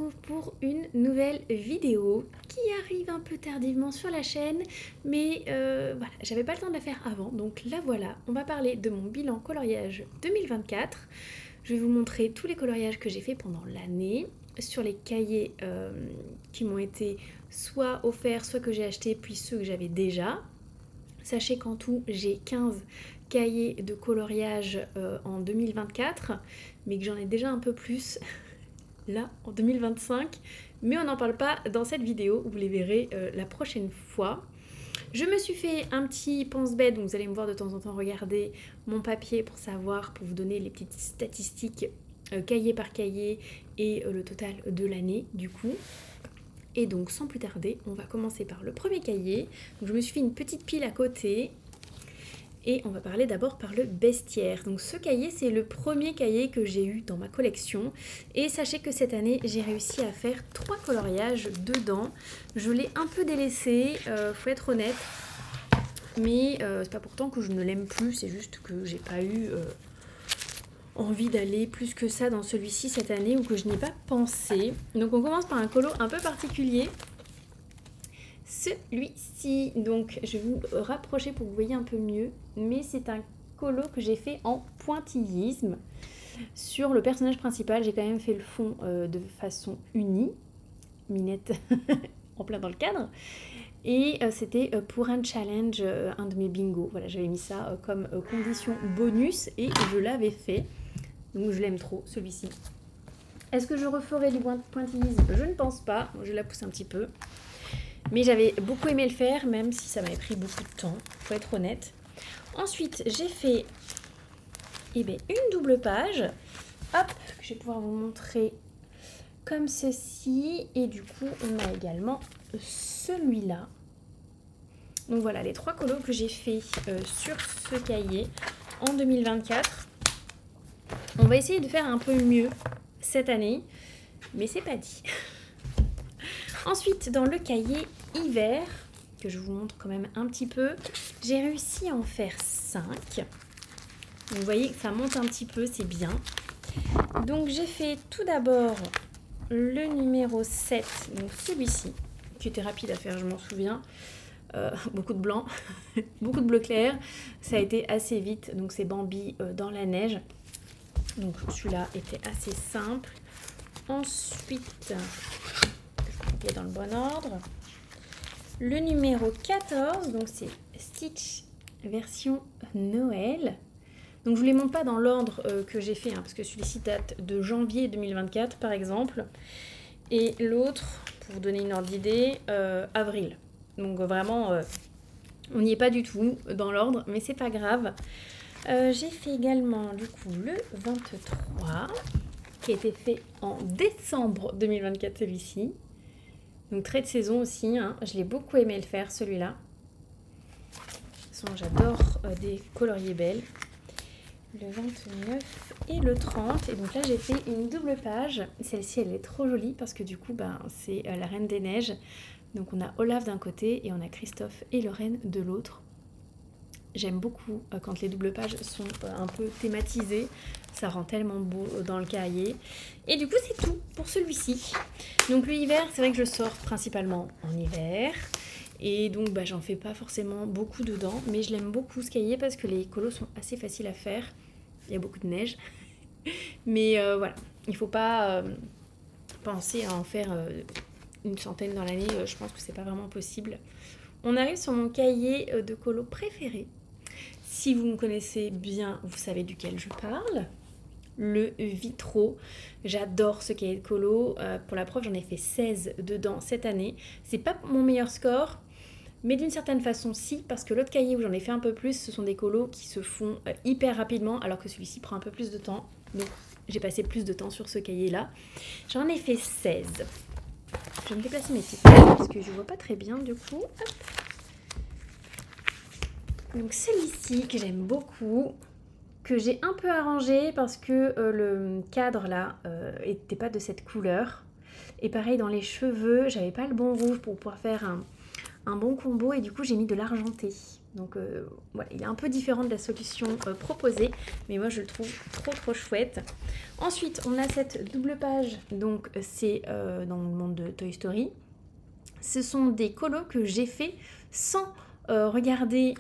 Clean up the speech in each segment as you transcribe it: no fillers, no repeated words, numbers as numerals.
retrouve pour une nouvelle vidéo qui arrive un peu tardivement sur la chaîne, mais voilà, j'avais pas le temps de la faire avant, donc là voilà, on va parler de mon bilan coloriage 2024. Je vais vous montrer tous les coloriages que j'ai fait pendant l'année, sur les cahiers qui m'ont été soit offerts, soit que j'ai achetés, puis ceux que j'avais déjà. Sachez qu'en tout, j'ai 15 cahiers de coloriage en 2024, mais que j'en ai déjà un peu plus là en 2025, mais on n'en parle pas dans cette vidéo, vous les verrez la prochaine fois. Je me suis fait un petit pense-bête, donc vous allez me voir de temps en temps regarder mon papier pour savoir, pour vous donner les petites statistiques cahier par cahier et le total de l'année du coup. Et donc sans plus tarder, on va commencer par le premier cahier. Donc je me suis fait une petite pile à côté. Et on va parler d'abord par le bestiaire. Donc ce cahier, c'est le premier cahier que j'ai eu dans ma collection. Et sachez que cette année, j'ai réussi à faire 3 coloriages dedans. Je l'ai un peu délaissé, faut être honnête. Mais c'est pas pourtant que je ne l'aime plus, c'est juste que j'ai pas eu envie d'aller plus que ça dans celui-ci cette année ou que je n'y ai pas pensé. Donc on commence par un colo un peu particulier. Celui-ci, donc je vais vous rapprocher pour que vous voyez un peu mieux, mais c'est un colo que j'ai fait en pointillisme. Sur le personnage principal, j'ai quand même fait le fond de façon unie, Minette en plein dans le cadre, et c'était pour un challenge, un de mes bingos. Voilà, j'avais mis ça comme condition bonus et je l'avais fait, donc je l'aime trop celui-ci. Est-ce que je referai du pointillisme? Je ne pense pas, je la pousse un petit peu. Mais j'avais beaucoup aimé le faire, même si ça m'avait pris beaucoup de temps, faut être honnête. Ensuite, j'ai fait une double page. Hop, que je vais pouvoir vous montrer comme ceci. Et du coup, on a également celui-là. Donc voilà, les 3 colos que j'ai fait sur ce cahier en 2024. On va essayer de faire un peu mieux cette année, mais c'est pas dit. Ensuite, dans le cahier hiver, que je vous montre quand même un petit peu, j'ai réussi à en faire 5. Donc, vous voyez que ça monte un petit peu, c'est bien. Donc j'ai fait tout d'abord le numéro 7, donc celui-ci, qui était rapide à faire, je m'en souviens. Beaucoup de blanc, beaucoup de bleu clair. Ça a été assez vite, donc c'est Bambi dans la neige. Donc celui-là était assez simple. Ensuite, dans le bon ordre. Le numéro 14, donc c'est Stitch version Noël. Donc je ne vous les montre pas dans l'ordre que j'ai fait, hein, parce que celui-ci date de janvier 2024 par exemple. Et l'autre, pour vous donner une ordre d'idée, avril. Donc vraiment, on n'y est pas du tout dans l'ordre, mais c'est pas grave. J'ai fait également du coup le 23, qui a été fait en décembre 2024 celui-ci. Donc trait de saison aussi, hein. Je l'ai beaucoup aimé le faire celui-là. De toute façon j'adore des coloriers belles. Le 29 et le 30. Et donc là j'ai fait une double page. Celle-ci elle est trop jolie parce que du coup c'est la Reine des Neiges. Donc on a Olaf d'un côté et on a Christophe et Lorraine de l'autre. J'aime beaucoup quand les doubles pages sont un peu thématisées. Ça rend tellement beau dans le cahier. Et du coup, c'est tout pour celui-ci. Donc le hiver, c'est vrai que je sors principalement en hiver. Et donc, j'en fais pas forcément beaucoup dedans. Mais je l'aime beaucoup ce cahier parce que les colos sont assez faciles à faire. Il y a beaucoup de neige. Mais voilà, il ne faut pas penser à en faire une centaine dans l'année. Je pense que c'est pas vraiment possible. On arrive sur mon cahier de colos préféré. Si vous me connaissez bien, vous savez duquel je parle. Le Vitro. J'adore ce cahier de colo. Pour la preuve, j'en ai fait 16 dedans cette année. C'est pas mon meilleur score, mais d'une certaine façon, si, parce que l'autre cahier où j'en ai fait un peu plus, ce sont des colos qui se font hyper rapidement, alors que celui-ci prend un peu plus de temps. Donc, j'ai passé plus de temps sur ce cahier-là. J'en ai fait 16. Je vais me déplacer mes petites pages parce que je vois pas très bien du coup. Hop. Donc celui-ci que j'aime beaucoup, que j'ai un peu arrangé parce que le cadre là était pas de cette couleur. Et pareil dans les cheveux, j'avais pas le bon rouge pour pouvoir faire un bon combo et du coup j'ai mis de l'argenté. Donc voilà, il est un peu différent de la solution proposée, mais moi je le trouve trop chouette. Ensuite, on a cette double page, donc c'est dans le monde de Toy Story. Ce sont des colos que j'ai fait sans regarder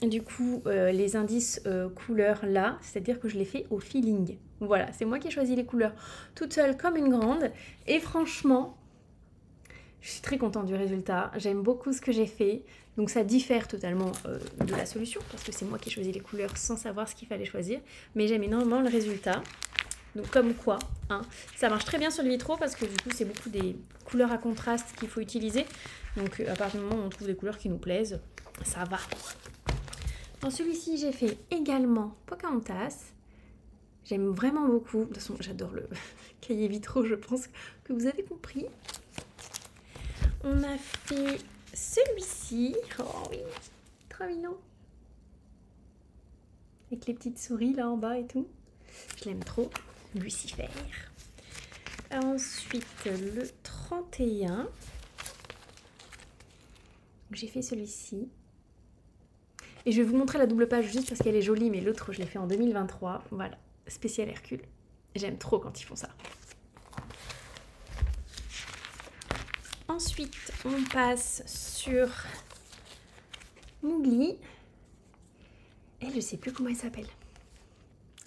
du coup les indices couleurs là, c'est-à-dire que je l'ai fait au feeling. Voilà, c'est moi qui ai choisi les couleurs toute seule comme une grande, et franchement, je suis très contente du résultat. J'aime beaucoup ce que j'ai fait. Donc ça diffère totalement de la solution, parce que c'est moi qui ai choisi les couleurs sans savoir ce qu'il fallait choisir. Mais j'aime énormément le résultat. Donc comme quoi, hein, ça marche très bien sur le vitraux, parce que du coup c'est beaucoup des couleurs à contraste qu'il faut utiliser. Donc à partir du moment où on trouve des couleurs qui nous plaisent, ça va. Dans celui-ci, j'ai fait également Pocahontas. J'aime vraiment beaucoup. De toute façon, j'adore le cahier vitraux, je pense que vous avez compris. On a fait celui-ci. Oh oui, trop mignon. Avec les petites souris là en bas et tout. Je l'aime trop. Lucifer. Ensuite, le 31. J'ai fait celui-ci. Et je vais vous montrer la double page juste parce qu'elle est jolie, mais l'autre, je l'ai fait en 2023. Voilà, spécial Hercule. J'aime trop quand ils font ça. Ensuite, on passe sur Mowgli. Elle, je sais plus comment elle s'appelle.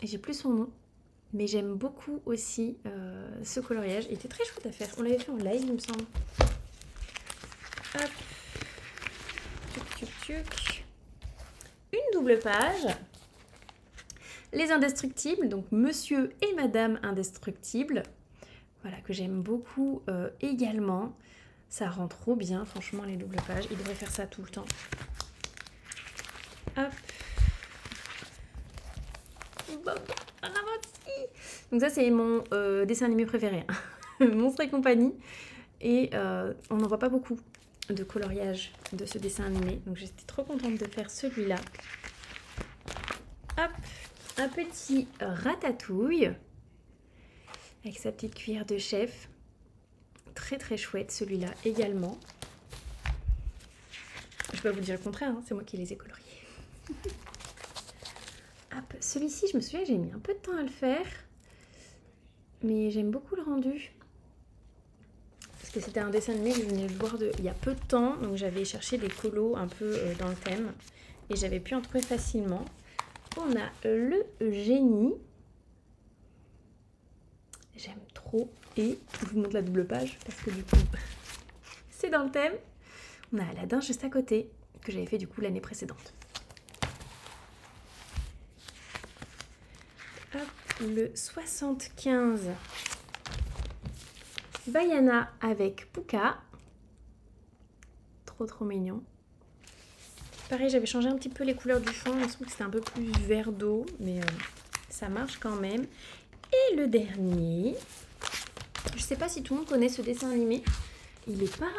J'ai plus son nom. Mais j'aime beaucoup aussi ce coloriage. Il était très chouette à faire. On l'avait fait en live, il me semble. Hop. Tuc, tuc, tuc. Une double page. Les Indestructibles, donc Monsieur et Madame Indestructible. Voilà, que j'aime beaucoup également. Ça rend trop bien, franchement, les doubles pages. Il devrait faire ça tout le temps. Hop. Donc ça, c'est mon dessin animé préféré. Monstres et compagnie. Et on n'en voit pas beaucoup de coloriage de ce dessin animé. Donc j'étais trop contente de faire celui-là. Hop. Un petit ratatouille. Avec sa petite cuillère de chef. Très chouette celui-là également. Je vais pas vous dire le contraire, hein, c'est moi qui les ai coloriés. Hop, celui-ci, je me souviens que j'ai mis un peu de temps à le faire. Mais j'aime beaucoup le rendu. Parce que c'était un dessin animé que je venais de voir il y a peu de temps. Donc j'avais cherché des colos un peu dans le thème. Et j'avais pu en trouver facilement. On a le génie. J'aime trop. Et je vous montre la double page parce que du coup, c'est dans le thème. On a Aladdin juste à côté, que j'avais fait du coup l'année précédente. Hop, le 75. Vaiana avec Pucca. Trop mignon. Pareil, j'avais changé un petit peu les couleurs du fond. Je trouve que c'était un peu plus vert d'eau, mais ça marche quand même. Et le dernier, je sais pas si tout le monde connaît ce dessin animé. Il n'est pas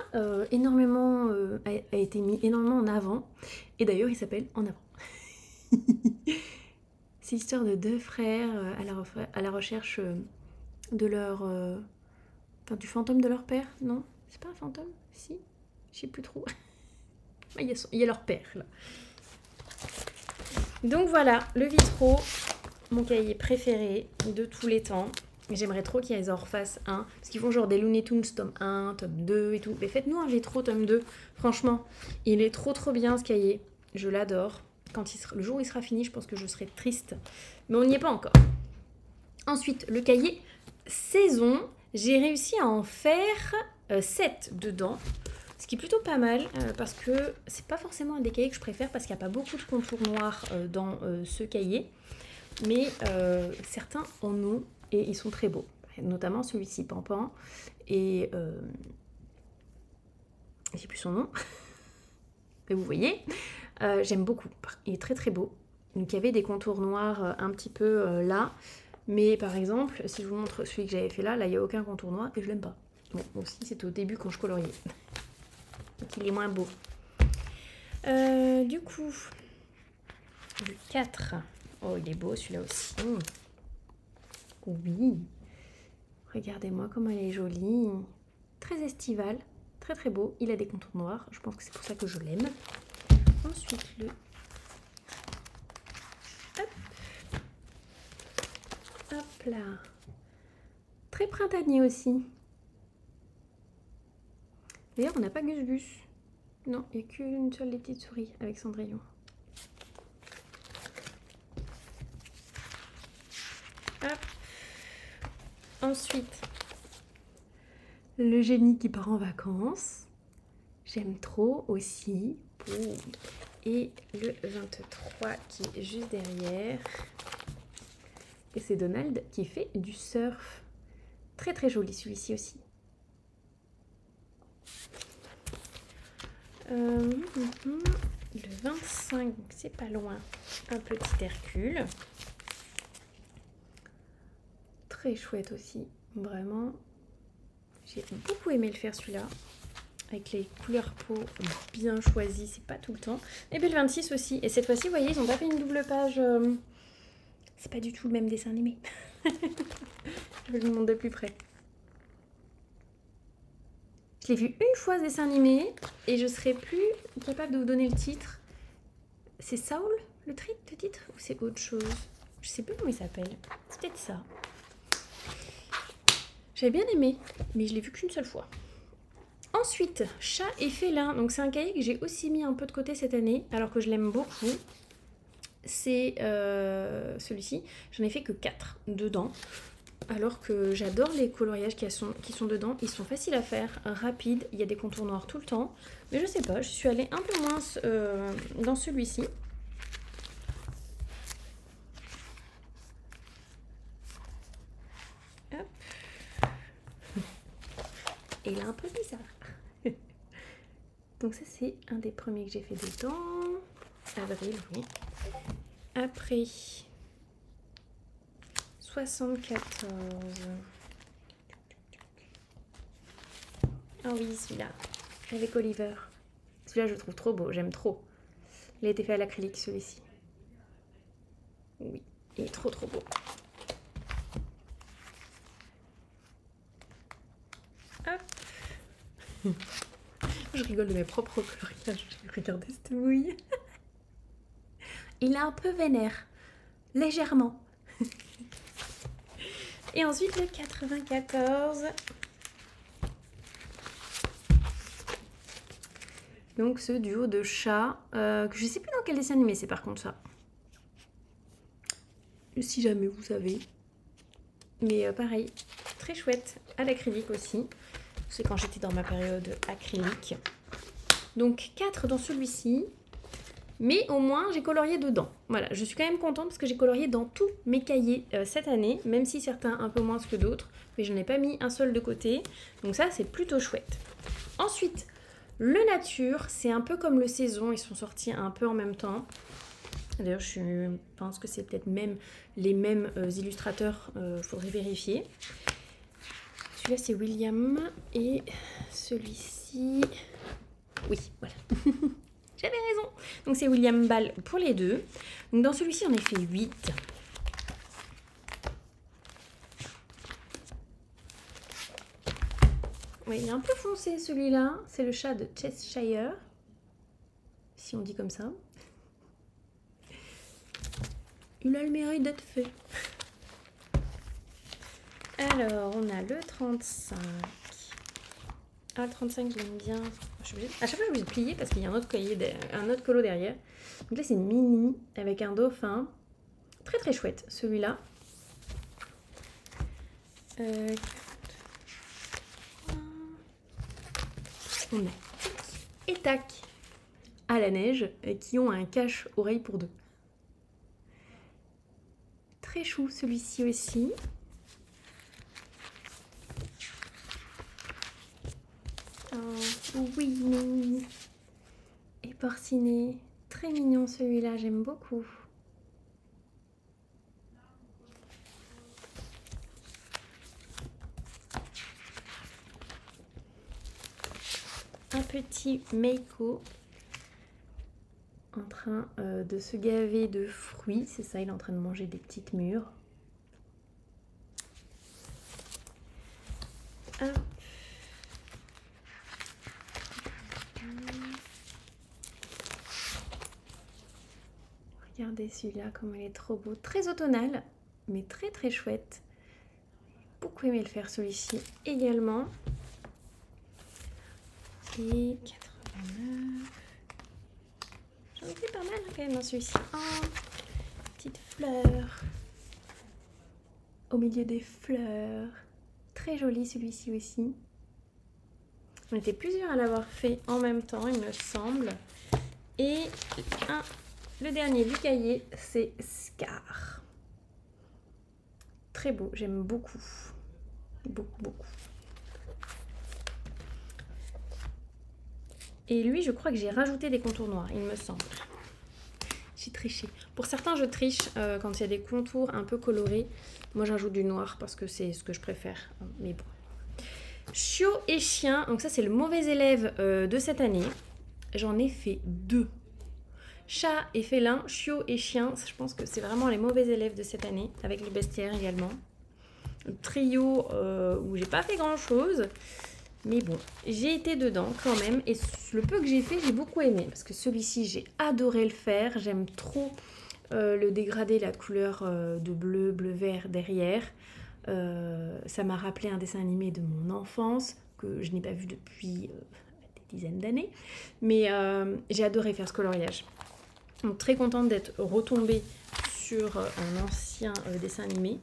énormément, a été mis énormément en avant. Et d'ailleurs, il s'appelle En avant. C'est l'histoire de deux frères à la recherche de leur... Enfin, du fantôme de leur père. Non, c'est pas un fantôme? Si, je sais plus trop. Il y a leur père, là. Donc voilà, le vitraux, mon cahier préféré de tous les temps. J'aimerais trop qu'ils en refassent un. Parce qu'ils font genre des Looney Tunes tome 1, tome 2 et tout. Mais faites-nous un vitraux tome 2. Franchement, il est trop bien ce cahier. Je l'adore. Le jour où il sera fini, je pense que je serai triste. Mais on n'y est pas encore. Ensuite, le cahier saison. J'ai réussi à en faire 7 dedans. Ce qui est plutôt pas mal parce que c'est pas forcément un des cahiers que je préfère parce qu'il n'y a pas beaucoup de contours noirs dans ce cahier. Mais certains en ont et ils sont très beaux. Notamment celui-ci, Pampan. Et j'ai plus son nom. Mais vous voyez, j'aime beaucoup. Il est très beau. Donc il y avait des contours noirs un petit peu là. Mais par exemple, si je vous montre celui que j'avais fait là, il n'y a aucun contour noir et je l'aime pas. Bon, aussi c'était au début quand je coloriais. Donc il est moins beau. Du coup, le 4. Oh, il est beau celui-là aussi. Oui. Regardez-moi comment elle est jolie. Très estivale. Très beau. Il a des contours noirs. Je pense que c'est pour ça que je l'aime. Ensuite, le Hop là. Très printanier aussi. D'ailleurs, on n'a pas Gus Gus. Non, il n'y a qu'une seule des petites souris avec Cendrillon. Hop. Ensuite, le génie qui part en vacances. J'aime trop aussi. Boum. Et le 23 qui est juste derrière. Et c'est Donald qui fait du surf. Très très joli celui-ci aussi. Le 25, donc c'est pas loin, un petit Hercule. Très chouette aussi, vraiment. J'ai beaucoup aimé le faire celui-là. Avec les couleurs peau bien choisies, c'est pas tout le temps. Et puis le 26 aussi. Et cette fois-ci, vous voyez, ils ont pas fait une double page. C'est pas du tout le même dessin animé. Je vais le montrer de plus près. Je l'ai vu une fois ce dessin animé et je serais plus capable de vous donner le titre. C'est Saul le titre ou c'est autre chose? Je sais plus comment il s'appelle. C'est peut-être ça. J'avais bien aimé, mais je l'ai vu qu'une seule fois. Ensuite, Chat et Félin. Donc c'est un cahier que j'ai aussi mis un peu de côté cette année, alors que je l'aime beaucoup. C'est celui-ci. J'en ai fait que 4 dedans. Alors que j'adore les coloriages qui sont dedans. Ils sont faciles à faire, rapides. Il y a des contours noirs tout le temps. Mais je sais pas, je suis allée un peu moins dans celui-ci. Hop. Et il est un peu bizarre. Donc ça c'est un des premiers que j'ai fait dedans. Avril, oui. Après 74. Ah oui, celui-là, avec Oliver. Celui-là, je le trouve trop beau, j'aime trop. Il a été fait à l'acrylique, celui-ci. Oui, il est trop trop beau. Hop. Je rigole de mes propres coloriages. Regardez cette mouille. Il est un peu vénère. Légèrement. Et ensuite le 94. Donc ce duo de chats, que je sais plus dans quel dessin animé c'est par contre ça. Si jamais vous savez. Mais pareil, très chouette, à l'acrylique aussi. C'est quand j'étais dans ma période acrylique. Donc 4 dans celui-ci. Mais au moins j'ai colorié dedans. Voilà, je suis quand même contente parce que j'ai colorié dans tous mes cahiers cette année. Même si certains un peu moins que d'autres. Mais je n'ai pas mis un seul de côté. Donc ça c'est plutôt chouette. Ensuite, le nature, c'est un peu comme le saison. Ils sont sortis un peu en même temps. D'ailleurs, je pense que c'est peut-être même les mêmes illustrateurs. Faudrait vérifier. Celui-là, c'est William. Et celui-ci... Oui, voilà. J'avais raison. Donc, c'est William Ball pour les deux. Donc, dans celui-ci, on a fait 8. Oui, il est un peu foncé, celui-là. C'est le chat de Cheshire. Si on dit comme ça. Il a le mérite d'être fait. Alors, on a le 35. Ah, le 35, j'aime bien. À chaque fois, je suis obligée de plier parce qu'il y a un autre cahier, un autre colo derrière. Donc là, c'est mini avec un dauphin. Très très chouette, celui-là. On a et tac à la neige qui ont un cache-oreille pour deux. Très chou celui-ci aussi. Oh, Winnie et Porcinet. Très mignon celui-là, j'aime beaucoup. Un petit Meiko en train de se gaver de fruits. C'est ça, il est en train de manger des petites mûres. Hop. Regardez celui-là, comme il est trop beau. Très automnal, mais très très chouette. beaucoup aimé le faire celui-ci également. Et 89. J'en ai fait pas mal quand même dans celui-ci. Oh, petite fleur. Au milieu des fleurs. Très joli celui-ci aussi. On était plusieurs à l'avoir fait en même temps, il me semble. Et le dernier du cahier, c'est Scar. Très beau, j'aime beaucoup. Beaucoup, beaucoup. Et lui, je crois que j'ai rajouté des contours noirs, il me semble. J'ai triché. Pour certains, je triche quand il y a des contours un peu colorés. Moi, j'ajoute du noir parce que c'est ce que je préfère. Mais bon. Chiot et chien. Donc ça, c'est le mauvais élève de cette année. J'en ai fait 2. Chat et félin, chiot et chien. Je pense que c'est vraiment les mauvais élèves de cette année. Avec les bestiaires également. Le trio où j'ai pas fait grand-chose. Mais bon, j'ai été dedans quand même. Et le peu que j'ai fait, j'ai beaucoup aimé. Parce que celui-ci, j'ai adoré le faire. J'aime trop le dégradé, la couleur de bleu-vert derrière. Ça m'a rappelé un dessin animé de mon enfance que je n'ai pas vu depuis des dizaines d'années. Mais j'ai adoré faire ce coloriage. Donc très contente d'être retombée sur un ancien dessin animé.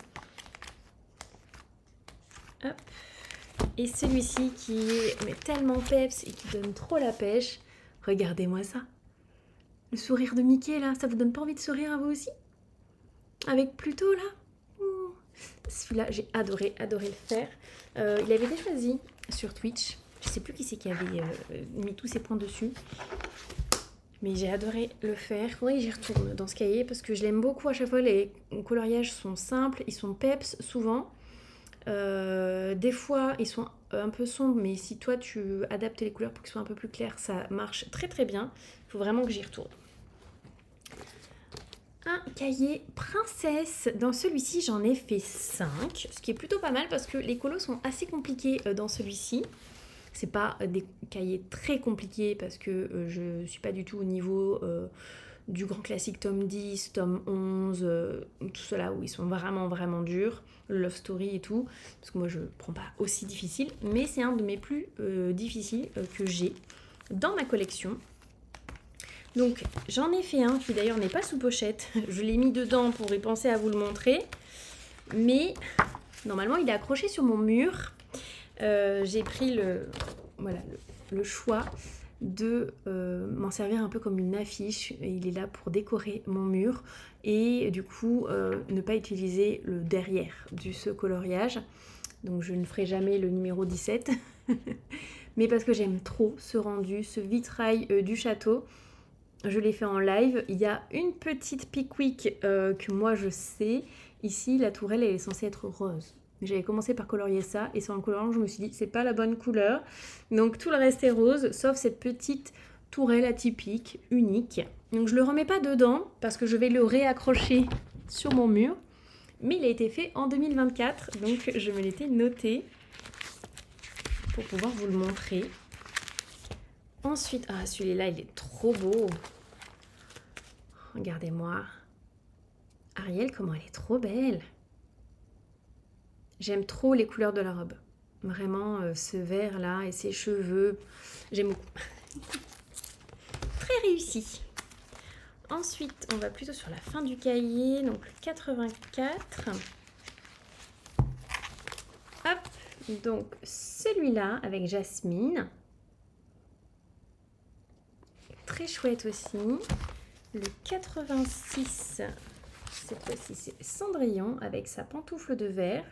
Hop. Et celui-ci qui est tellement peps et qui donne trop la pêche. Regardez-moi ça. Le sourire de Mickey là, ça vous donne pas envie de sourire à vous aussi? Avec Pluto là? Oh. Celui-là, j'ai adoré le faire. Il avait été choisi sur Twitch. Je sais plus qui c'est qui avait mis tous ses points dessus. Mais j'ai adoré le faire. Faudrait que j'y retourne dans ce cahier parce que je l'aime beaucoup à chaque fois. Les coloriages sont simples, ils sont peps souvent. Des fois, ils sont un peu sombres, mais si toi tu adaptes les couleurs pour qu'ils soient un peu plus clairs, ça marche très très bien. Il faut vraiment que j'y retourne. Un cahier princesse. Dans celui-ci, j'en ai fait 5, ce qui est plutôt pas mal parce que les colos sont assez compliqués dans celui-ci. C'est pas des cahiers très compliqués parce que je suis pas du tout au niveau du grand classique tome 10, tome 11, tout cela où ils sont vraiment durs, le Love Story et tout, parce que moi je prends pas aussi difficile, mais c'est un de mes plus difficiles que j'ai dans ma collection. Donc j'en ai fait un qui d'ailleurs n'est pas sous pochette, je l'ai mis dedans pour y penser à vous le montrer, mais normalement il est accroché sur mon mur. J'ai pris le choix de m'en servir un peu comme une affiche. Et il est là pour décorer mon mur et du coup ne pas utiliser le derrière de ce coloriage. Donc je ne ferai jamais le numéro 17 mais parce que j'aime trop ce rendu, ce vitrail du château. Je l'ai fait en live. Il y a une petite pickwick que moi je sais. Ici la tourelle elle est censée être rose. J'avais commencé par colorier ça et c'est en coloriant je me suis dit c'est pas la bonne couleur. Donc tout le reste est rose sauf cette petite tourelle atypique, unique. Donc je le remets pas dedans parce que je vais le réaccrocher sur mon mur. Mais il a été fait en 2024 donc je me l'étais noté pour pouvoir vous le montrer. Ensuite, ah celui-là il est trop beau. Regardez-moi. Ariel comment elle est trop belle. J'aime trop les couleurs de la robe. Vraiment, ce vert là et ses cheveux, j'aime beaucoup. Très réussi. Ensuite, on va plutôt sur la fin du cahier, donc le 84. Hop, donc celui-là avec Jasmine. Très chouette aussi. Le 86, cette fois-ci c'est Cendrillon avec sa pantoufle de verre.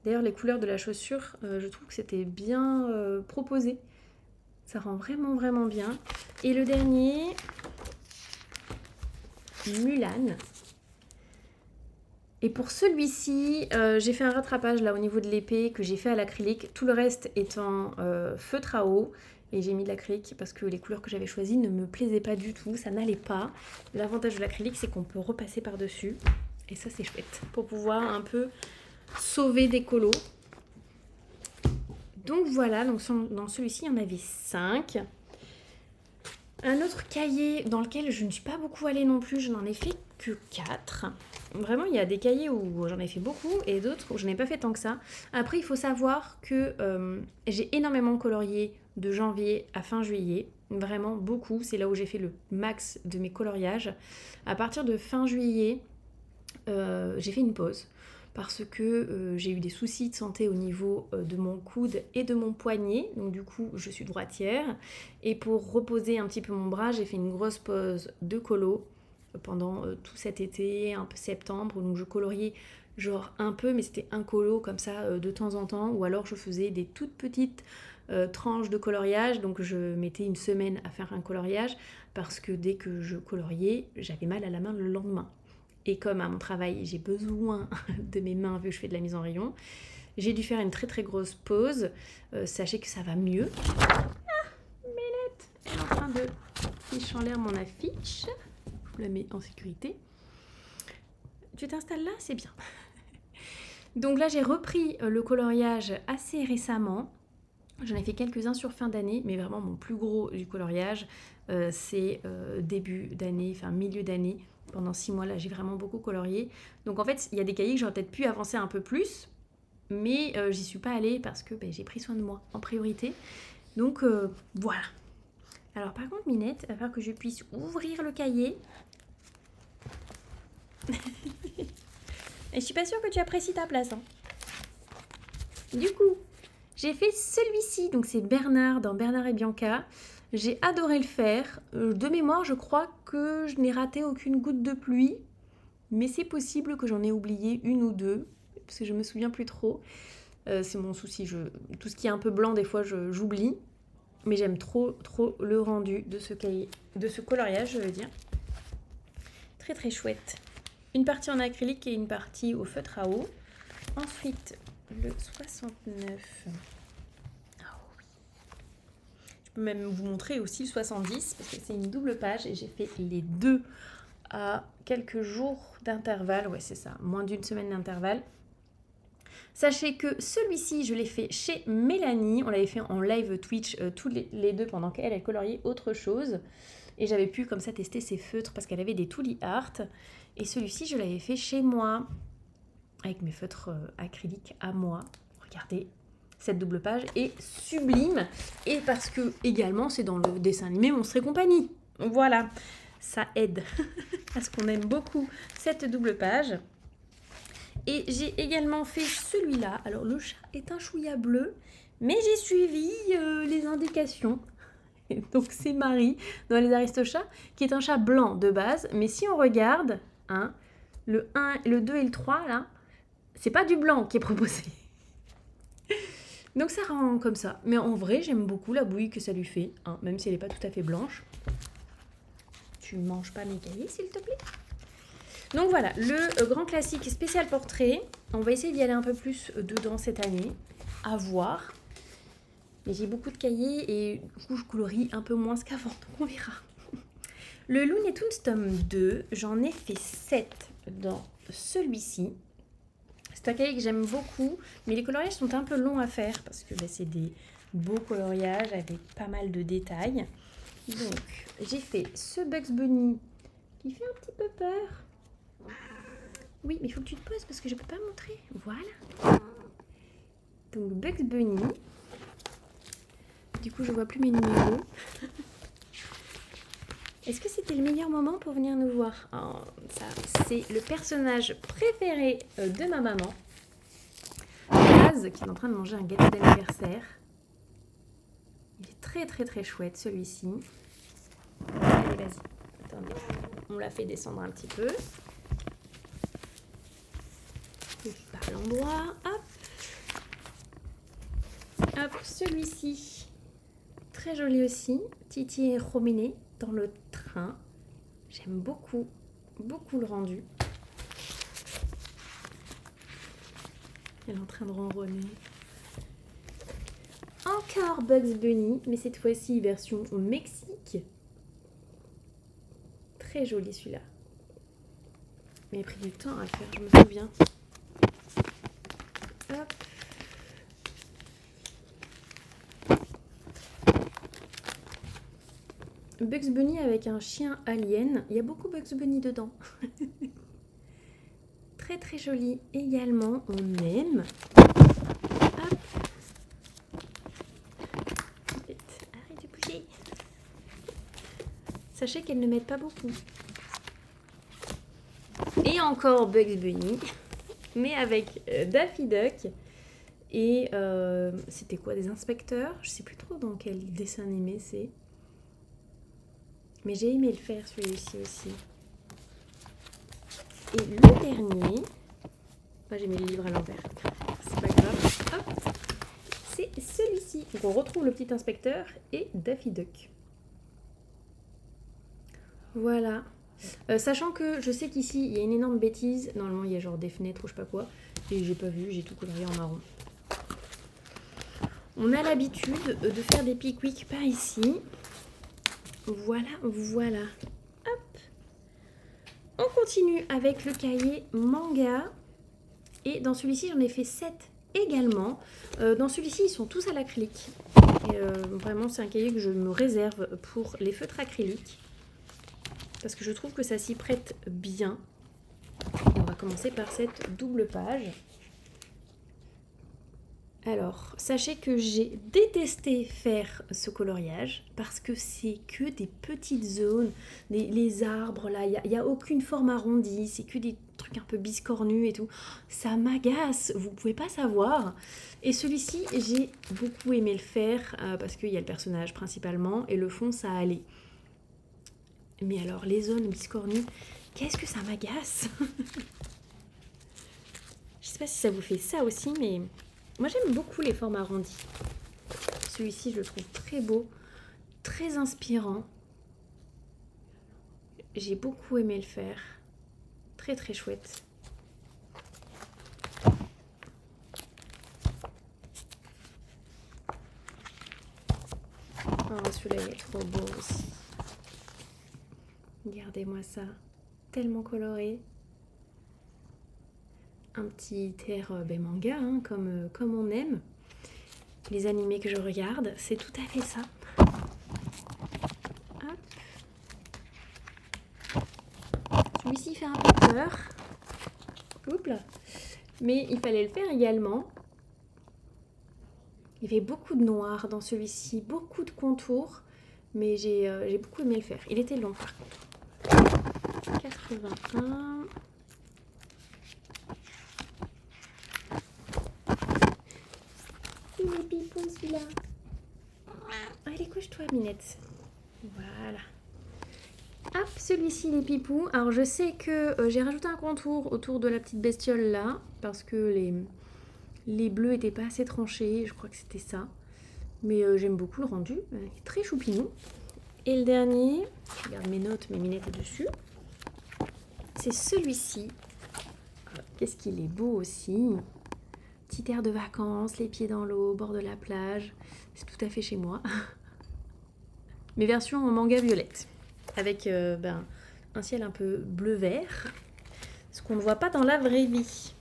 D'ailleurs, les couleurs de la chaussure, je trouve que c'était bien proposé. Ça rend vraiment bien. Et le dernier, Mulan. Et pour celui-ci, j'ai fait un rattrapage là au niveau de l'épée que j'ai fait à l'acrylique. Tout le reste étant feutre à eau. Et j'ai mis de l'acrylique parce que les couleurs que j'avais choisies ne me plaisaient pas du tout. Ça n'allait pas. L'avantage de l'acrylique, c'est qu'on peut repasser par-dessus. Et ça, c'est chouette. Pour pouvoir un peu sauver des colos. Donc voilà, donc dans celui-ci, il y en avait 5. Un autre cahier dans lequel je ne suis pas beaucoup allée non plus, je n'en ai fait que 4. Vraiment, il y a des cahiers où j'en ai fait beaucoup et d'autres où je n'ai pas fait tant que ça. Après, il faut savoir que j'ai énormément colorié de janvier à fin juillet. Vraiment beaucoup. C'est là où j'ai fait le max de mes coloriages. À partir de fin juillet, j'ai fait une pause. Parce que j'ai eu des soucis de santé au niveau de mon coude et de mon poignet. Donc du coup, je suis droitière. Et pour reposer un petit peu mon bras, j'ai fait une grosse pause de colo pendant tout cet été, un peu septembre. Donc je coloriais genre un peu, mais c'était un colo comme ça de temps en temps. Ou alors je faisais des toutes petites tranches de coloriage. Donc je mettais une semaine à faire un coloriage parce que dès que je coloriais, j'avais mal à la main le lendemain. Et comme à mon travail, j'ai besoin de mes mains vu que je fais de la mise en rayon, j'ai dû faire une très très grosse pause. Sachez que ça va mieux. Ah, Mélette, elle est en train de ficher en l'air mon affiche. Je vous la mets en sécurité. Tu t'installes là, c'est bien. Donc là, j'ai repris le coloriage assez récemment. J'en ai fait quelques-uns sur fin d'année, mais vraiment mon plus gros du coloriage, c'est début d'année, enfin milieu d'année. Pendant 6 mois, là, j'ai vraiment beaucoup colorié. Donc en fait, il y a des cahiers que j'aurais peut-être pu avancer un peu plus, mais j'y suis pas allée parce que j'ai pris soin de moi en priorité. Donc voilà. Alors par contre, Minette, il va falloir que je puisse ouvrir le cahier. Et je suis pas sûre que tu apprécies ta place. Hein. Du coup, j'ai fait celui-ci. Donc c'est Bernard dans Bernard et Bianca. J'ai adoré le faire. De mémoire, je crois que je n'ai raté aucune goutte de pluie. Mais c'est possible que j'en ai oublié une ou deux. Parce que je me souviens plus trop. C'est mon souci. Tout ce qui est un peu blanc, des fois, j'oublie. Mais j'aime trop le rendu de ce cahier. De ce coloriage, je veux dire. Très très chouette. Une partie en acrylique et une partie au feutre à eau. Ensuite, le 69. Je peux même vous montrer aussi le 70 parce que c'est une double page et j'ai fait les deux à quelques jours d'intervalle. Ouais, c'est ça, moins d'une semaine d'intervalle. Sachez que celui-ci, je l'ai fait chez Mélanie. On l'avait fait en live Twitch tous les deux pendant qu'elle coloriait autre chose. Et j'avais pu comme ça tester ses feutres parce qu'elle avait des Tooly Art. Et celui-ci, je l'avais fait chez moi avec mes feutres acryliques à moi. Regardez. Cette double page est sublime et parce que également c'est dans le dessin animé Monstres et compagnie. Voilà, ça aide à ce qu'on aime beaucoup cette double page. Et j'ai également fait celui-là. Alors le chat est un chouïa bleu, mais j'ai suivi les indications. Et donc c'est Marie dans Les Aristochats qui est un chat blanc de base, mais si on regarde hein, le 1, le 2 et le 3 là, c'est pas du blanc qui est proposé. Donc ça rend comme ça. Mais en vrai, j'aime beaucoup la bouille que ça lui fait, hein, même si elle n'est pas tout à fait blanche. Tu ne manges pas mes cahiers, s'il te plaît. Donc voilà, le grand classique spécial portrait. On va essayer d'y aller un peu plus dedans cette année. À voir. Mais j'ai beaucoup de cahiers et du coup, je colorie un peu moins qu'avant. Donc on verra. Le Looney Tunes tome 2, j'en ai fait 7 dans celui-ci. C'est un cahier que j'aime beaucoup, mais les coloriages sont un peu longs à faire parce que c'est des beaux coloriages avec pas mal de détails. Donc, j'ai fait ce Bugs Bunny qui fait un petit peu peur. Oui, mais il faut que tu te poses parce que je ne peux pas montrer. Voilà. Donc, Bugs Bunny. Du coup, je ne vois plus mes numéros. Est-ce que c'était le meilleur moment pour venir nous voir? Oh, ça, c'est le personnage préféré de ma maman. Kaz, qui est en train de manger un gâteau d'anniversaire. Il est très très très chouette celui-ci. Allez, vas-y. Attendez. On l'a fait descendre un petit peu. Et par l'endroit. Hop. Hop, celui-ci. Très joli aussi. Titi et Rominé dans le train. J'aime beaucoup, beaucoup le rendu. Elle est en train de ronronner. Encore Bugs Bunny, mais cette fois-ci version au Mexique. Très joli celui-là. Mais il a pris du temps à le faire, je me souviens. Hop. Bugs Bunny avec un chien alien. Il y a beaucoup Bugs Bunny dedans. Très très joli également, on aime. Hop. Arrête de bouger. Sachez qu'elles ne mettent pas beaucoup. Et encore Bugs Bunny, mais avec Daffy Duck. Et c'était quoi, des inspecteurs? Je sais plus trop dans quel dessin animé c'est. Mais j'ai aimé le faire celui-ci aussi. Et le dernier, j'ai mis le livre à l'envers, c'est pas grave. Hop, c'est celui-ci. Donc on retrouve le petit inspecteur et Daffy Duck. Voilà. Sachant que je sais qu'ici il y a une énorme bêtise. Normalement il y a genre des fenêtres ou je sais pas quoi. Et j'ai pas vu, j'ai tout colorié en marron. On a l'habitude de faire des pique-wick par ici. Voilà, voilà. Hop. On continue avec le cahier manga. Et dans celui-ci, j'en ai fait 7 également. Dans celui-ci, ils sont tous à l'acrylique. Vraiment, c'est un cahier que je me réserve pour les feutres acryliques. Parce que je trouve que ça s'y prête bien. Et on va commencer par cette double page. Alors, sachez que j'ai détesté faire ce coloriage parce que c'est que des petites zones, les arbres là, il n'y a aucune forme arrondie, c'est que des trucs un peu biscornus et tout. Ça m'agace, vous pouvez pas savoir. Et celui-ci, j'ai beaucoup aimé le faire parce qu'il y a le personnage principalement et le fond, ça allait. Mais alors, les zones biscornues, qu'est-ce que ça m'agace. Je sais pas si ça vous fait ça aussi, mais... Moi, j'aime beaucoup les formes arrondies. Celui-ci, je le trouve très beau, très inspirant. J'ai beaucoup aimé le faire. Très, très chouette. Oh, celui-là, il est trop beau aussi. Regardez-moi ça. Tellement coloré. Un petit air manga, hein, comme on aime. Les animés que je regarde, c'est tout à fait ça. Hop. Celui-ci fait un peu peur. Oups là. Mais il fallait le faire également. Il y avait beaucoup de noir dans celui-ci, beaucoup de contours. Mais j'ai beaucoup aimé le faire. Il était long par contre. 81... Il est pipon celui-là. Allez, couche-toi, Minette. Voilà. Hop, celui-ci, il est pipou. Alors, je sais que j'ai rajouté un contour autour de la petite bestiole là, parce que les bleus n'étaient pas assez tranchés. Je crois que c'était ça. Mais j'aime beaucoup le rendu. Il est très choupinou. Et le dernier, je regarde mes notes, mes Minette est dessus. C'est celui-ci. Qu'est-ce qu'il est beau aussi. Petit air de vacances, les pieds dans l'eau, au bord de la plage. C'est tout à fait chez moi. Mes versions en manga violette. Avec un ciel un peu bleu-vert. Ce qu'on ne voit pas dans la vraie vie.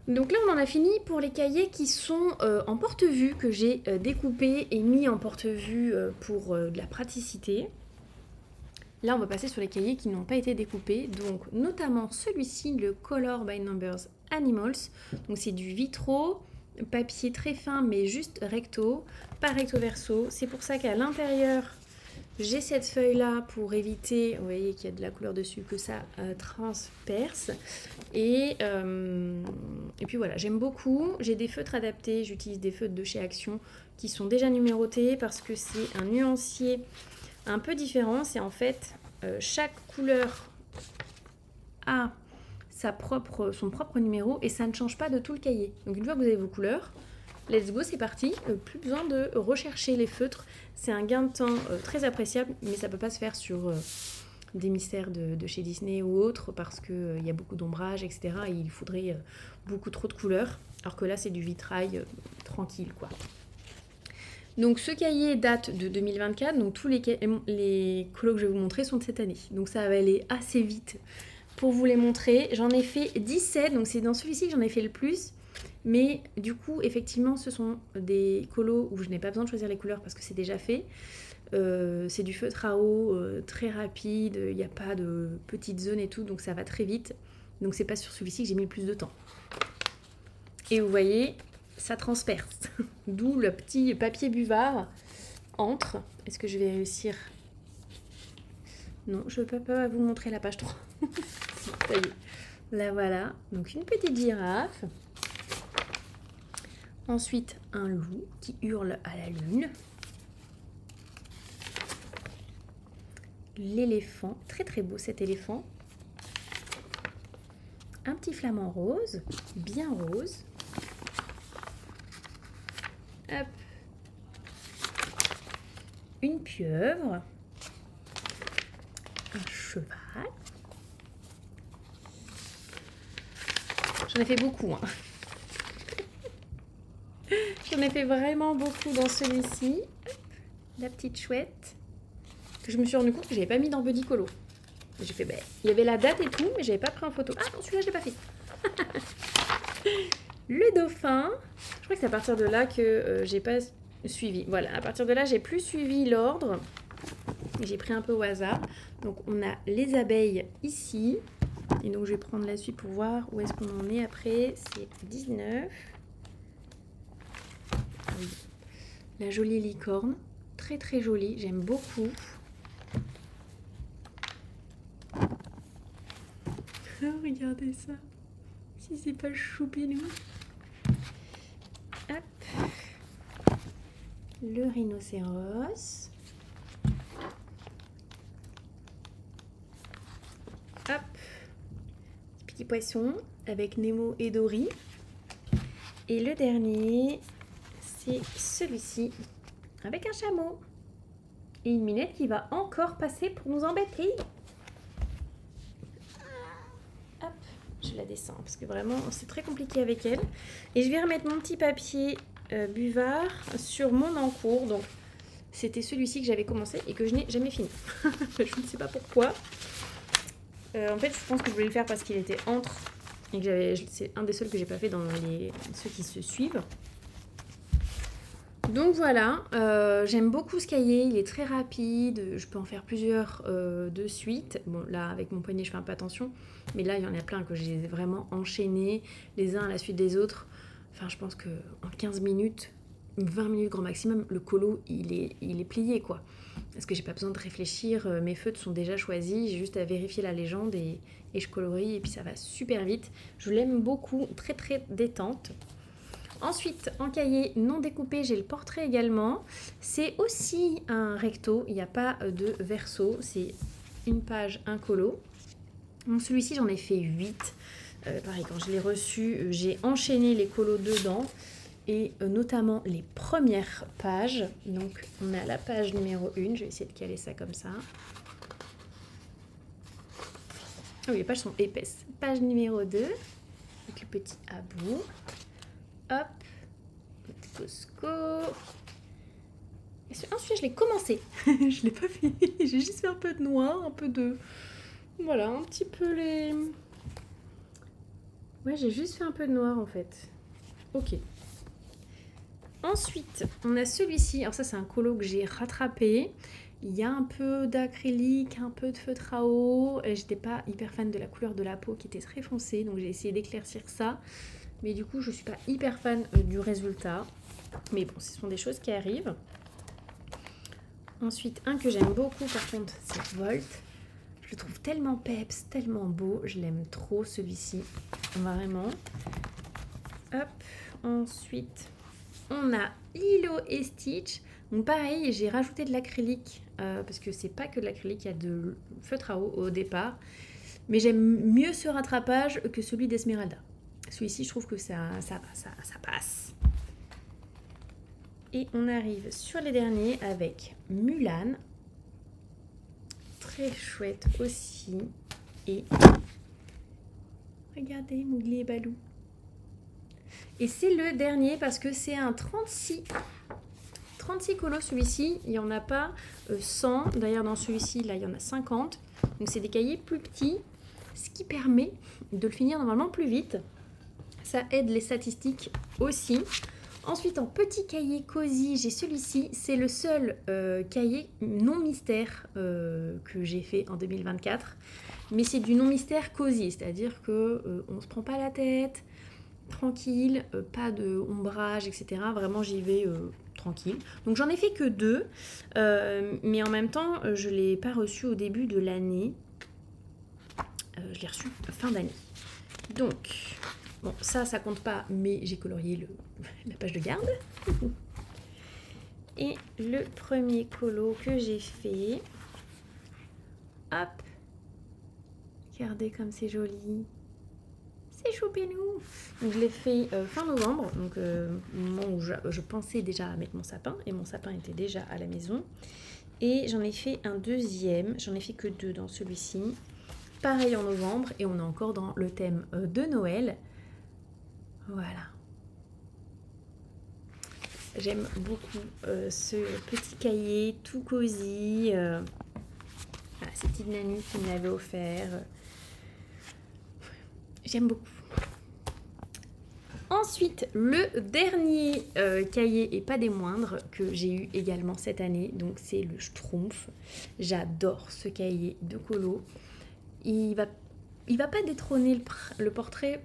Donc là, on en a fini pour les cahiers qui sont en porte-vue, que j'ai découpés et mis en porte-vue pour de la praticité. Là, on va passer sur les cahiers qui n'ont pas été découpés, donc notamment celui-ci, le Color by Numbers Animals. Donc c'est du vitro, papier très fin mais juste recto, pas recto verso. C'est pour ça qu'à l'intérieur, j'ai cette feuille-là pour éviter, vous voyez qu'il y a de la couleur dessus, que ça transperce. Et puis voilà, j'aime beaucoup. J'ai des feutres adaptés, j'utilise des feutres de chez Action qui sont déjà numérotés parce que c'est un nuancier un peu différent. C'est en fait chaque couleur a son propre numéro et ça ne change pas de tout le cahier. Donc une fois que vous avez vos couleurs, let's go, c'est parti. Plus besoin de rechercher les feutres. C'est un gain de temps très appréciable, mais ça ne peut pas se faire sur des mystères de chez Disney ou autres parce qu'il y a beaucoup d'ombrage, etc. Et il faudrait beaucoup trop de couleurs. Alors que là, c'est du vitrail tranquille, quoi. Donc ce cahier date de 2024, donc tous les colos que je vais vous montrer sont de cette année. Donc ça va aller assez vite pour vous les montrer. J'en ai fait 17, donc c'est dans celui-ci que j'en ai fait le plus. Mais du coup, effectivement, ce sont des colos où je n'ai pas besoin de choisir les couleurs parce que c'est déjà fait. C'est du feutre à eau très rapide, il n'y a pas de petites zones et tout, donc ça va très vite. Donc c'est pas sur celui-ci que j'ai mis le plus de temps. Et vous voyez, ça transperce. D'où le petit papier buvard entre. Est-ce que je vais réussir? Non, je ne peux pas vous montrer la page 3. Ça y est. Là voilà, donc une petite girafe. Ensuite, un loup qui hurle à la lune. L'éléphant, très très beau cet éléphant. Un petit flamant rose, bien rose. Hop. Une pieuvre. Un cheval. J'en ai fait beaucoup. Hein. J'en ai fait vraiment beaucoup dans celui-ci. La petite chouette. Que je me suis rendu compte que j'avais pas mis dans Buddy Colo. J'ai fait, il y avait la date et tout, mais j'avais pas pris en photo. Ah non, celui-là, je l'ai pas fait. Le dauphin. Je crois que c'est à partir de là que j'ai pas suivi. Voilà, à partir de là, j'ai plus suivi l'ordre. J'ai pris un peu au hasard. Donc, on a les abeilles ici. Et donc, je vais prendre la suite pour voir où est-ce qu'on en est après. C'est 19. Oui. La jolie licorne. Très, très jolie. J'aime beaucoup. Oh, regardez ça. Si c'est pas choupinou. Hop. Le rhinocéros. Hop. Petit poisson avec Nemo et Dory. Et le dernier, c'est celui-ci avec un chameau. Et une minette qui va encore passer pour nous embêter. Hop, je la descends parce que vraiment c'est très compliqué avec elle. Et je vais remettre mon petit papier buvard sur mon encours. Donc c'était celui-ci que j'avais commencé et que je n'ai jamais fini. Je ne sais pas pourquoi. En fait, je pense que je voulais le faire parce qu'il était entre et que c'est un des seuls que j'ai pas fait dans ceux qui se suivent. Donc voilà, j'aime beaucoup ce cahier, il est très rapide, je peux en faire plusieurs de suite. Bon là avec mon poignet je fais un peu attention, mais là il y en a plein que j'ai vraiment enchaînés les uns à la suite des autres. Enfin je pense qu'en 15 minutes, 20 minutes grand maximum, le colo il est plié quoi. Parce que j'ai pas besoin de réfléchir, mes feutres sont déjà choisis, j'ai juste à vérifier la légende et je colorie et puis ça va super vite. Je l'aime beaucoup, très très détente. Ensuite, en cahier non découpé, j'ai le portrait également. C'est aussi un recto, il n'y a pas de verso, c'est une page, un colo. Donc celui-ci, j'en ai fait 8. Pareil, quand je l'ai reçu, j'ai enchaîné les colos dedans et notamment les premières pages. Donc on a la page numéro 1, je vais essayer de caler ça comme ça. Ah oui, les pages sont épaisses. Page numéro 2, avec le petit abou. Hop, Costco. Ensuite, je l'ai commencé. Je l'ai pas fini. J'ai juste fait un peu de noir, un peu de... Voilà, un petit peu les... Ouais, j'ai juste fait un peu de noir en fait. Ok. Ensuite, on a celui-ci. Alors ça, c'est un colo que j'ai rattrapé. Il y a un peu d'acrylique, un peu de feutre à eau. J'étais pas hyper fan de la couleur de la peau qui était très foncée, donc j'ai essayé d'éclaircir ça. Mais du coup, je suis pas hyper fan du résultat. Mais bon, ce sont des choses qui arrivent. Ensuite, un que j'aime beaucoup, par contre, c'est Volt. Je le trouve tellement peps, tellement beau. Je l'aime trop, celui-ci. Vraiment. Hop. Ensuite, on a Lilo et Stitch. Donc pareil, j'ai rajouté de l'acrylique. Parce que c'est pas que de l'acrylique, il y a de feutre à eau au départ. Mais j'aime mieux ce rattrapage que celui d'Esmeralda. Celui-ci, je trouve que ça passe. Et on arrive sur les derniers avec Mulan. Très chouette aussi. Et regardez, Mowgli et Baloo. Et c'est le dernier parce que c'est un 36. 36 colos celui-ci. Il n'y en a pas 100. D'ailleurs, dans celui-ci, là, il y en a 50. Donc, c'est des cahiers plus petits. Ce qui permet de le finir normalement plus vite. Ça aide les statistiques aussi. Ensuite, en petit cahier cosy, j'ai celui-ci. C'est le seul cahier non mystère que j'ai fait en 2024. Mais c'est du non mystère cosy, c'est-à-dire que on se prend pas la tête, tranquille, pas de ombrage, etc. Vraiment, j'y vais tranquille. Donc j'en ai fait que 2, mais en même temps, je ne l'ai pas reçu au début de l'année. Je l'ai reçu fin d'année. Donc, bon, ça compte pas, mais j'ai colorié la page de garde. Et le premier colo que j'ai fait, hop, regardez comme c'est joli. C'est choupinou. Donc je l'ai fait fin novembre, donc au moment où je pensais déjà à mettre mon sapin, et mon sapin était déjà à la maison. Et j'en ai fait un deuxième, j'en ai fait que 2 dans celui-ci. Pareil en novembre, et on est encore dans le thème de Noël. Voilà. J'aime beaucoup ce petit cahier tout cosy. Voilà, c'est petite Nani qui me l'avait offert. J'aime beaucoup. Ensuite, le dernier cahier, et pas des moindres, que j'ai eu également cette année, donc c'est le Schtroumpf. J'adore ce cahier de colo. Il va pas détrôner le portrait,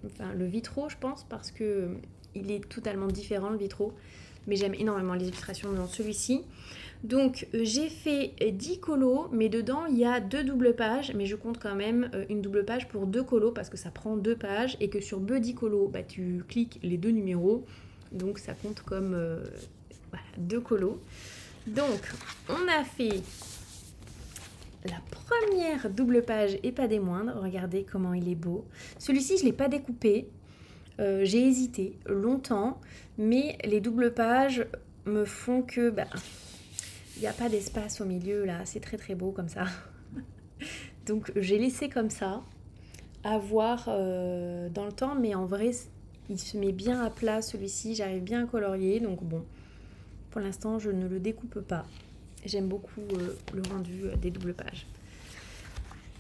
enfin le vitro, je pense, parce que il est totalement différent, le vitro. Mais j'aime énormément les illustrations dans celui-ci. Donc j'ai fait 10 colos, mais dedans il y a 2 doubles pages, mais je compte quand même une double page pour 2 colos parce que ça prend 2 pages et que sur Buddy Colo, bah, tu cliques les 2 numéros, donc ça compte comme voilà, 2 colos. Donc on a fait la première double page et pas des moindres, regardez comment il est beau. Celui-ci je ne l'ai pas découpé, j'ai hésité longtemps, mais les doubles pages me font que... Bah, il n'y a pas d'espace au milieu là, c'est très très beau comme ça. Donc j'ai laissé comme ça, à voir dans le temps, mais en vrai il se met bien à plat celui-ci, j'arrive bien à colorier, donc bon, pour l'instant je ne le découpe pas. J'aime beaucoup le rendu des doubles pages.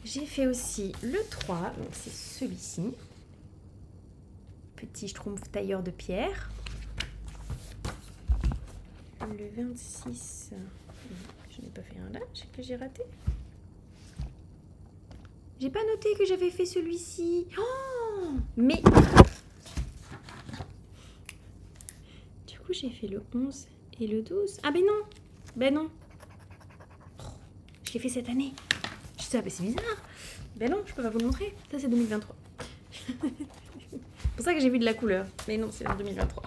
J'ai fait aussi le 3, donc c'est celui-ci. Petit Schtroumpf tailleur de pierre. Le 26... Je n'ai pas fait un là, que j'ai raté. J'ai pas noté que j'avais fait celui-ci. Oh, mais du coup j'ai fait le 11 et le 12. Ah ben non. Ben non. Oh, je l'ai fait cette année. Je sais, c'est bizarre. Ben non, je peux pas vous le montrer. Ça c'est 2023. C'est pour ça que j'ai vu de la couleur. Mais non, c'est en 2023.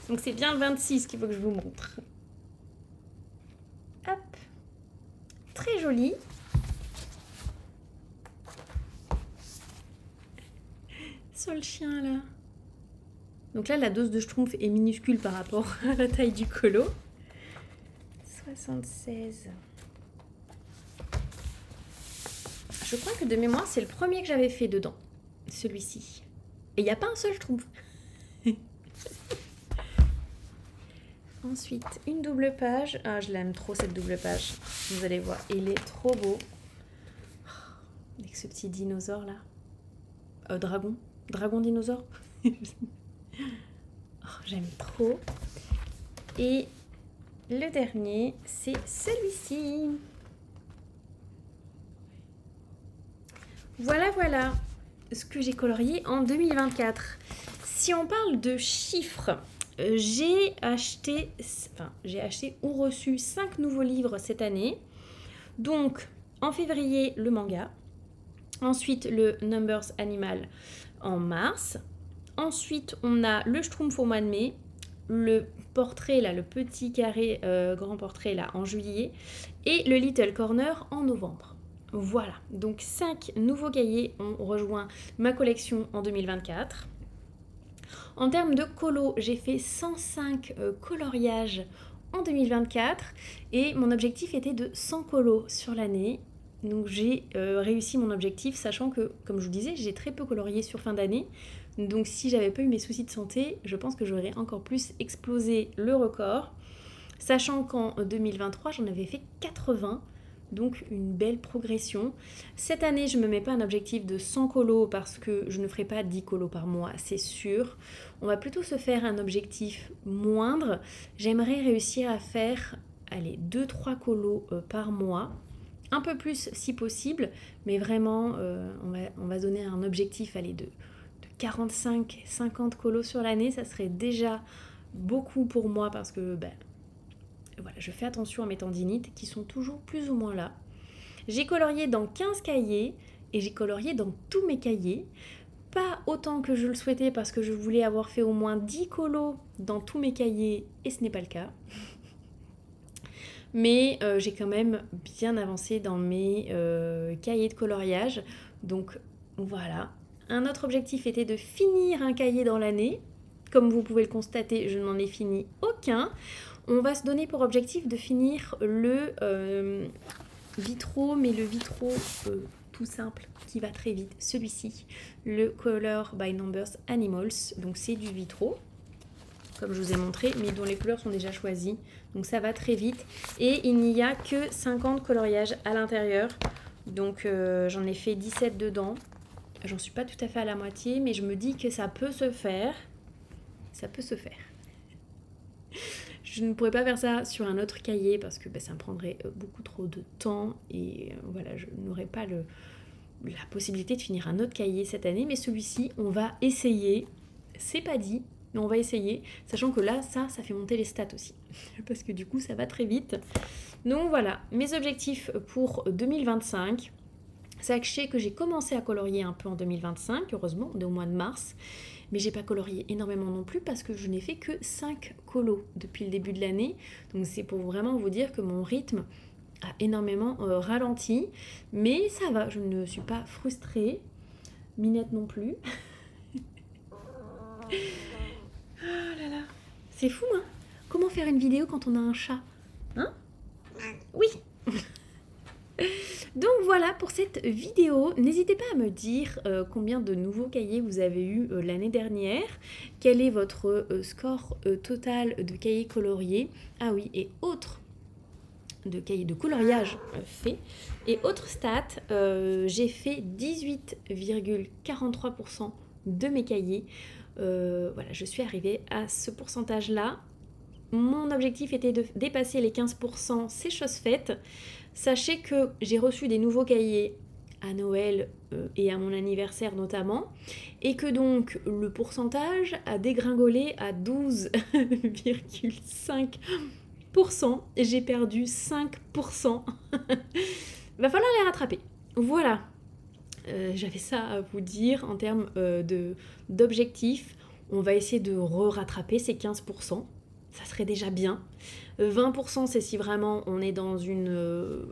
Donc c'est bien le 26 qu'il faut que je vous montre. Hop. Très joli. Sur le chien là. Donc là, la dose de Schtroumpf est minuscule par rapport à la taille du colo. 76. Je crois que de mémoire, c'est le premier que j'avais fait dedans. Celui-ci. Et il n'y a pas un seul Schtroumpf. Ensuite, une double page. Ah, je l'aime trop cette double page. Vous allez voir, il est trop beau. Avec ce petit dinosaure là. Dragon dinosaure. Oh, j'aime trop. Et le dernier, c'est celui-ci. Voilà ce que j'ai colorié en 2024. Si on parle de chiffres, j'ai acheté ou reçu 5 nouveaux livres cette année. Donc, en février, le manga. Ensuite, le Numbers Animal en mars. Ensuite, on a le Schtroumpf au mois de mai. Le portrait, là, le petit carré grand portrait, là, en juillet. Et le Little Corner en novembre. Voilà, donc 5 nouveaux cahiers ont rejoint ma collection en 2024. En termes de colo, j'ai fait 105 coloriages en 2024 et mon objectif était de 100 colos sur l'année. Donc j'ai réussi mon objectif, sachant que, comme je vous disais, j'ai très peu colorié sur fin d'année. Donc si j'avais pas eu mes soucis de santé, je pense que j'aurais encore plus explosé le record. Sachant qu'en 2023, j'en avais fait 80. Donc une belle progression. Cette année, je ne me mets pas un objectif de 100 colos parce que je ne ferai pas 10 colos par mois, c'est sûr. On va plutôt se faire un objectif moindre. J'aimerais réussir à faire, allez, 2-3 colos par mois. Un peu plus si possible, mais vraiment, on va donner un objectif, allez, de 45-50 colos sur l'année. Ça serait déjà beaucoup pour moi parce que... voilà, je fais attention à mes tendinites qui sont toujours plus ou moins là. J'ai colorié dans 15 cahiers et j'ai colorié dans tous mes cahiers. Pas autant que je le souhaitais parce que je voulais avoir fait au moins 10 colos dans tous mes cahiers et ce n'est pas le cas. Mais j'ai quand même bien avancé dans mes cahiers de coloriage. Donc voilà. Un autre objectif était de finir un cahier dans l'année. Comme vous pouvez le constater, je n'en ai fini aucun. On va se donner pour objectif de finir le vitro, mais le vitro tout simple qui va très vite, celui-ci, le Color by Numbers Animals. Donc c'est du vitro, comme je vous ai montré, mais dont les couleurs sont déjà choisies. Donc ça va très vite. Et il n'y a que 50 coloriages à l'intérieur. Donc j'en ai fait 17 dedans. J'en suis pas tout à fait à la moitié, mais je me dis que ça peut se faire. Ça peut se faire. Je ne pourrais pas faire ça sur un autre cahier parce que ça me prendrait beaucoup trop de temps et voilà, je n'aurais pas la possibilité de finir un autre cahier cette année. Mais celui-ci, on va essayer. C'est pas dit, mais on va essayer. Sachant que là, ça fait monter les stats aussi. Parce que du coup, ça va très vite. Donc voilà, mes objectifs pour 2025. Sachez que j'ai commencé à colorier un peu en 2025, heureusement, on est au mois de mars. Mais j'ai pas colorié énormément non plus parce que je n'ai fait que 5 colos depuis le début de l'année. Donc c'est pour vraiment vous dire que mon rythme a énormément ralenti. Mais ça va, je ne suis pas frustrée. Minette non plus. Oh là là, c'est fou, hein? Comment faire une vidéo quand on a un chat? Hein? Oui. Donc voilà pour cette vidéo. N'hésitez pas à me dire combien de nouveaux cahiers vous avez eu l'année dernière. Quel est votre score total de cahiers coloriés. Ah oui, et autre de cahiers de coloriage fait. Et autre stat, j'ai fait 18,43% de mes cahiers. Voilà, je suis arrivée à ce pourcentage-là. Mon objectif était de dépasser les 15%, c'est chose faite. Sachez que j'ai reçu des nouveaux cahiers à Noël et à mon anniversaire notamment, et que donc le pourcentage a dégringolé à 12,5%. J'ai perdu 5%. Va falloir les rattraper. Voilà. J'avais ça à vous dire en termes d'objectifs. On va essayer de rattraper ces 15%. Ça serait déjà bien. 20% c'est si vraiment on est dans une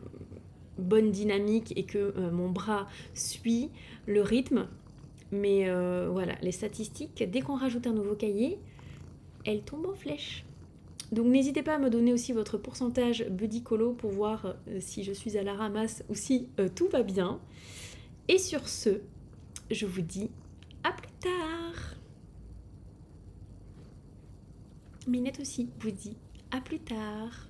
bonne dynamique et que mon bras suit le rythme. Mais voilà, les statistiques, dès qu'on rajoute un nouveau cahier, elles tombent en flèche. Donc n'hésitez pas à me donner aussi votre pourcentage Buddy Colo pour voir si je suis à la ramasse ou si tout va bien. Et sur ce, je vous dis à plus tard. Minette aussi vous dit à plus tard.